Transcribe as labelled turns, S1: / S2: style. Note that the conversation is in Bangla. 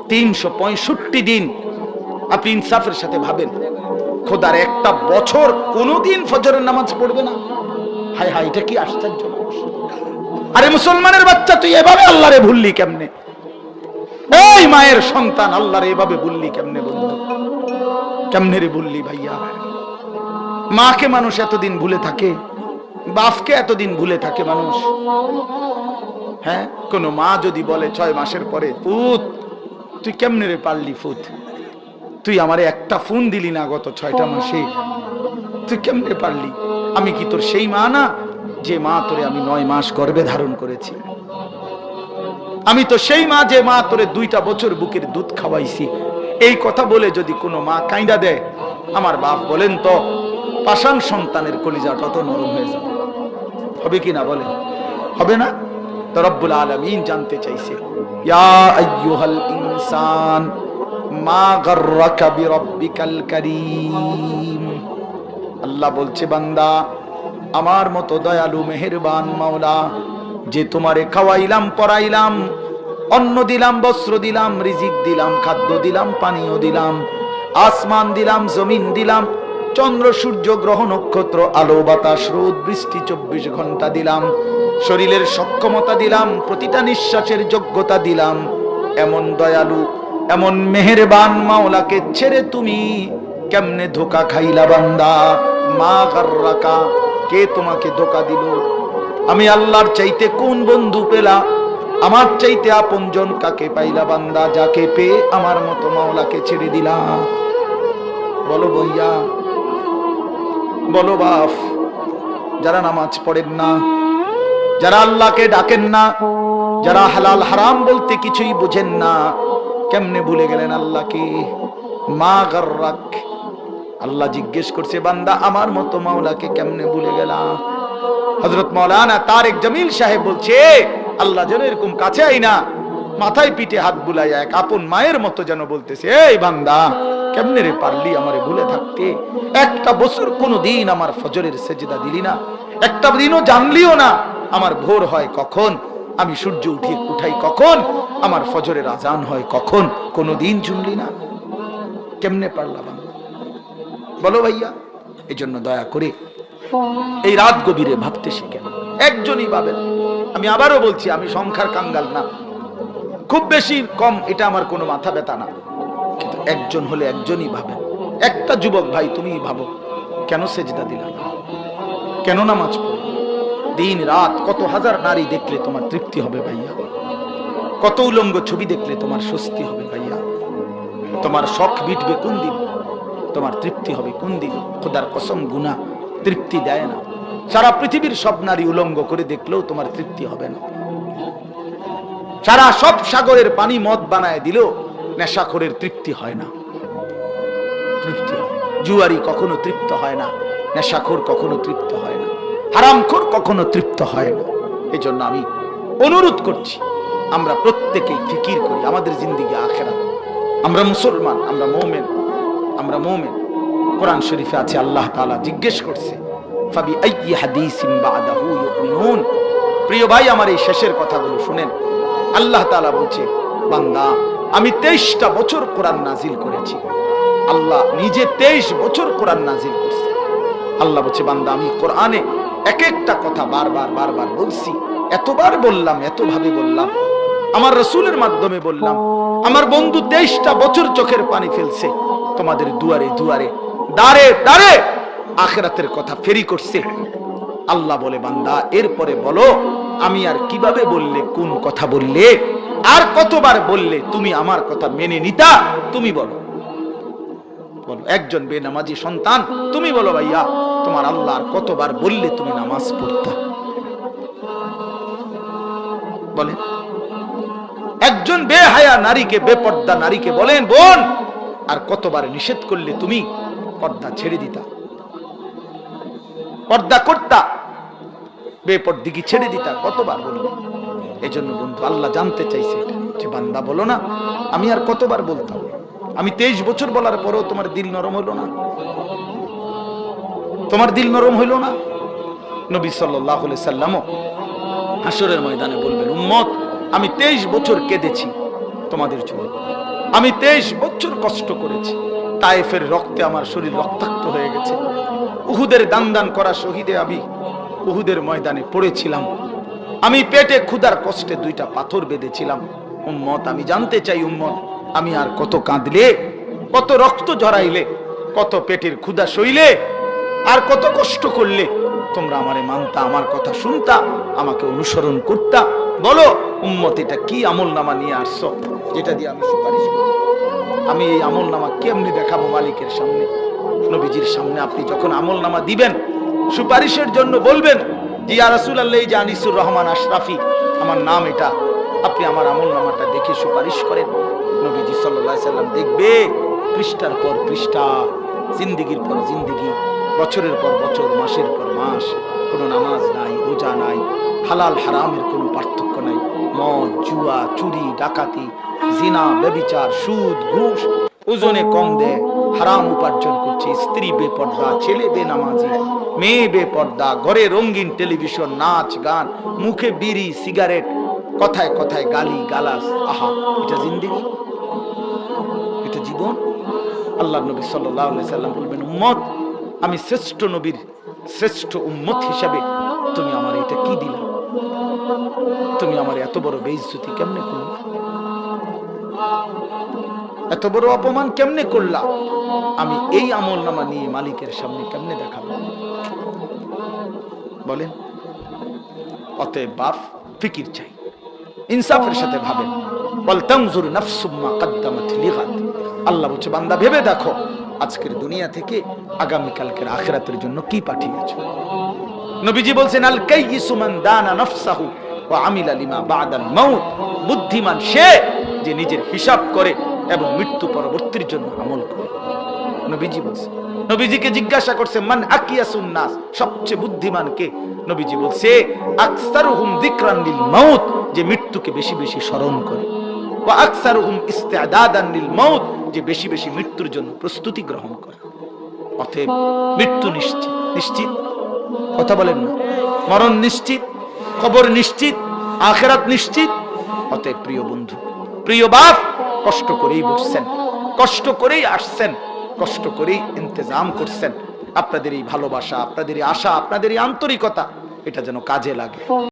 S1: 365 দিন আপনি ইনসাফের সাথে ভাবেন, খোদার একটা বছর কোনদিন ফজরের নামাজ পড়বে না? হায় হায়, এটা কি আশ্চর্য! আরে মুসলমানের বাচ্চা, তুই এভাবে আল্লাহরে ভুললি কেমনে? ওই মায়ের সন্তান আল্লাহরে এভাবে ভুললি কেমনে বন্ধু? কেমনে রে ভুললি ভাইয়া? মাকে মানুষ এতদিন ভুলে থাকে, বাপকে এতদিন ভুলে থাকে মানুষ। হ্যাঁ, কোন মা যদি বলে 6 মাসের পরে, পুত তুই কেমনে রে পারলি, পুত তুই আমারে একটা ফোন দিলি না গত 6টা মাসে, তুই কেমনে পারলি? আমি কি তোর সেই মা না যে মা তোরে আমি 9 মাস গর্ভে ধারণ করেছি? আমি তো সেই মা যে মা তোরে 2টা বছর বুকের দুধ খাওয়াইছি। এই কথা বলে যদি কোনো মা কাঁদা দেয়, আমার বাপ বলেন তো পাষাণ সন্তানের কলিজাটা তো নরম হয়ে যাবে, হবে কি না বলেন? হবে না? তো রব্বুল আলামিন জানতে চাইছে, ইয়া আইয়ুহাল ইনসান মা গাররাকা বিরাব্বিকাল কারীম। আল্লাহ বলছে, বান্দা আমার মতো দয়ালু মেহেরবান মাওলা, যে তোমারে খাওয়াইলাম, পরাইলাম, অন্ন দিলাম, বস্ত্র দিলাম, রিজিক দিলাম, খাদ্য দিলাম, পানীয় দিলাম, আসমান দিলাম, জমিন দিলাম, চন্দ্র সূর্য গ্রহ নক্ষত্র, আলো বাতাস রোদ বৃষ্টি 24 ঘন্টা দিলাম, শরীরের সক্ষমতা দিলাম, প্রতিটা নিঃশ্বাসের যোগ্যতা দিলাম, এমন দয়ালু এমন মেহেরবান মাওলাকে ছেড়ে তুমি কেমনে ধোঁকা খাইলা বান্দা? মা গাররাকা, কে তোমাকে ধোঁকা দিল? আমি আল্লাহর চাইতে কোন বন্ধু পেলা? আমার চাইতে আপনজন কাকে পাইলা বান্দা, যাকে পেয়ে আমার মতো মাওলাকে ছেড়ে দিলা? বলো ভাইয়া, বলো বাপ। যারা নামাজ পড়েন না, যারা আল্লাহকে ডাকেন না, যারা হালাল হারাম বলতে কিছুই বুঝেন না, কেমনে ভুলে গেলেন আল্লাহকে? মা গাররাক, আল্লাহ জিজ্ঞেস করছে, বান্দা আমার মতো মাওলাকে কেমনে ভুলে গেলা? হযরত মাওলানা তারেক জামিল সাহেব বলছে, আল্লাহ যেন এরকম কাছে আইনা মাথায় পিঠে হাত বুলাইয়া এক আপন মায়ের মতো যেন বলতেছে, এই বান্দা কেমনে রে পারলি আমারে ভুলে থাকতে? একটা বছর কোনদিন আমার ফজরের সেজদা দিলি না, একটা দিনও জানলিও না আমার ভোর হয় কখন, আমি সূর্য উঠাই কখন, আমার ফজরের আজান হয় কখন, কোনদিন শুনলি না? কেমনে পারলা বান্দা? বলো ভাইয়া। এই জন্য দয়া করে এই রাত গভীরে ভাবতে শিখেন। একজনই ভাবেন। আমি আবারও বলছি, আমি সংখ্যার কাঙ্গাল না, খুব বেশি কম এটা আমার কোনো মাথা ব্যথা না, কিন্তু একজন হলে একজনই ভাবেন। একটা যুবক ভাই তুমি ভাবো, কেন সেজদা দিলা না? কেন নামাজ পড়ো? দিন রাত কত হাজার নারী দেখলে তোমার তৃপ্তি হবে ভাইয়া? কত উলঙ্গ ছবি দেখলে তোমার স্বস্তি হবে ভাইয়া? তোমার শখ মিটবে কোন দিন? তোমার তৃপ্তি হবে কোন দিন? খোদার কসম, গুনাহ তৃপ্তি দেয় না। সারা পৃথিবীর সব নারী উলঙ্গ করে দেখলেও তোমার তৃপ্তি হবে না। সারা সব সাগরের পানি মদ বানায় দিলেও নেশাখোরের তৃপ্তি হয় না। তৃপ্তি হয়। জুয়ারি কখনো তৃপ্ত হয় না, নেশাখোর কখনো তৃপ্ত হয় না, হারামখোর কখনো তৃপ্ত হয় না। এই জন্য আমি অনুরোধ করছি, আমরা প্রত্যেকেই ফিকির করি আমাদের জিন্দেগি আখিরাত। আমরা মুসলমান, আমরা মুমিন, আমরা মুমিন। কোরআন শরীফে আছে, আল্লাহ তাআলা জিজ্ঞেস করছে, ফাবি আইয়ি হাদিসিন বাদাহু ইউমিনুন। প্রিয় ভাই, আমার এই শেষের কথাগুলো শুনেন। আল্লাহ তাআলা বলছে, বান্দা আমি 23টা বছর কোরআন নাজিল করেছি। আল্লাহ নিজে 23 বছর কোরআন নাজিল করছে। আল্লাহ বলছে, বান্দা আমি কোরআনে এক একটা কথা বারবার বারবার বলছি, এতবার বললাম, এতভাবে বললাম, আমার রাসূলের মাধ্যমে বললাম। আমার বন্ধু 23টা বছর চোখের পানি ফেলছে, তোমাদের দুয়ারে দুয়ারে, দাঁড়ে দাঁড়ে আখিরাতের কথা ফেরি করছে। আল্লাহ বলে, বান্দা এরপরে বলো আমি আর কিভাবে বললে, কোন কথা বললে, আর কতবার বললে তুমি আমার কথা মেনে নিতা? তুমি বলো, বলো। একজন বেনামাজি সন্তান, তুমি বলো ভাইয়া, তোমার আল্লাহ আর কতবার বললে তুমি নামাজ পড়তা? বলেন। একজন বেহায়া নারীকে, বেপর্দা নারীকে বলেন, বোন আর কতবার নিষেধ করলে তুমি পর্দা ছেড়ে দিতা, পর্দা করতা, বেপর্দিগি ছেড়ে দিতা, কতবার বললে? এই জন্য বন্ধু আল্লাহ জানতে চাইছে যে, বান্দা বলো না আমি আর কতবার বলতাম? আমি 23 বছর বলার পরেও তোমার দিল নরম হইল না? তোমার দিল নরম হইল না? নবী সাল্লাল্লাহু আলাইহি সাল্লামও হাসরের ময়দানে বলবেন, উম্মত আমি 23 বছর কেঁদেছি তোমাদের জন্য, আমি 23 বছর কষ্ট করেছি। তায়েফের রক্তে আমার শরীর রক্তাক্ত হয়ে গেছে। উহুদের দান করা শহীদে আমি উহুদের ময়দানে পড়েছিলাম। আমি পেটে ক্ষুধার কষ্টে 2টা পাথর বেঁধেছিলাম। উম্মত, আমি জানতে চাই উম্মত, আমি আর কত কাঁদলে, কত রক্ত ঝরাইলে, কত পেটের ক্ষুধা সইলে, আর কত কষ্ট করলে তোমরা আমারে মানতা, আমার কথা শুনতা, আমাকে অনুসরণ করতা? বলো উম্মত, এটা কি আমল নামা নিয়ে আসছো যেটা দিয়ে আমি সুপারিশ করব? আমি এই আমল নামা কেমনি দেখাবো মালিকের সামনে? নবীজির সামনে আপনি যখন আমল নামা দিবেন, সুপারিশের জন্য বলবেন যে ইয়া রাসূলুল্লাহ, এই যে আনিসুর রহমান আশরাফি, আমার নাম এটা, আপনি আমার আমল নামাটা দেখে সুপারিশ করেন। নবীজি সাল্লাল্লাহু আলাইহি সাল্লাম দেখবে পৃষ্ঠার পর পৃষ্ঠা, জিন্দেগির পর জিন্দেগি, বছরের পর বছর, মাসের পর মাস, কোনো নামাজ নাই, রোজা নাই, হালাল হারামের কোনো পার্থক্য নাই, মদ, জুয়া, চুরি, ডাকাতি, জিনা, ব্যভিচার, সুদ, ঘুষ, ওজনে কম দেয়, হারাম উপার্জন করছে, স্ত্রী বেপর্দা, ছেলে বেনামাজি, মেয়ে বেপর্দা, ঘরে রঙিন টেলিভিশন, নাচ গান, মুখে বিড়ি সিগারেট, কথায় কথায় গালি গালাজ। আহা, এটা জিন্দেগি? এটা জীবন? আল্লাহ নবী সাল্লাল্লাহু আলাইহি সাল্লাম বলবেন, উম্মত, আমি শ্রেষ্ঠ নবীর শ্রেষ্ঠ উম্মত হিসাবে তুমি আমার এটা কি দিলা? তুমি আমার এত বড় বেইজ্জতি কেমনে করলা? এত বড় অপমান কেমনে করলা? আমি এই আমল নামা নিয়ে মালিকের সামনে কেমনে দেখাবো? বলেন। অতএব বাপ, ফিকির চাই, ইনসাফের সাথে ভাবেন। ওয়ালতানজুর নাফসুম মা কদ্দামাত লিগাদ। আল্লাহ বলছে, বান্দা ভেবে দেখো আজকের দুনিয়া থেকে আগামী কালকের আখিরাতের জন্য কি পাঠিয়েছো। নবীজি বলছেন, আল কাইয়িসু মান দানা নাফসাহু ওয়া আমিলা লিমা বাদাল মাউত। বুদ্ধিমান সে যে নিজের হিসাব করে এবং মৃত্যু পরবর্তীর জন্য আমল করে। নবীজি বলছে, নবীজিকে জিজ্ঞাসা করছে, মান আকিয়াসুন নাস, সবচেয়ে বুদ্ধিমান কে? নবীজি বলছে, আকসারুহুম যিকরান লিল মাউত, যে মৃত্যুকে বেশি বেশি স্মরণ করে, ওয়া আকসারুহুম ইস্তিআদাদান লিল মাউত, যে বেশি বেশি মৃত্যুর জন্য প্রস্তুতি গ্রহণ করে। অতএব মৃত্যু নিশ্চিত, নিশ্চিত, কথা বলেন না? মরণ নিশ্চিত, কবর নিশ্চিত, আখিরাত নিশ্চিত। অতএব প্রিয় বন্ধু, প্রিয় বাপ, কষ্ট করেই বসছেন, কষ্ট করেই আসছেন, কষ্ট করেই ইন্তজাম করছেন। আপনাদের এই ভালোবাসা, আপনাদের এই আশা, আপনাদের এই আন্তরিকতা, এটা যেন কাজে লাগে।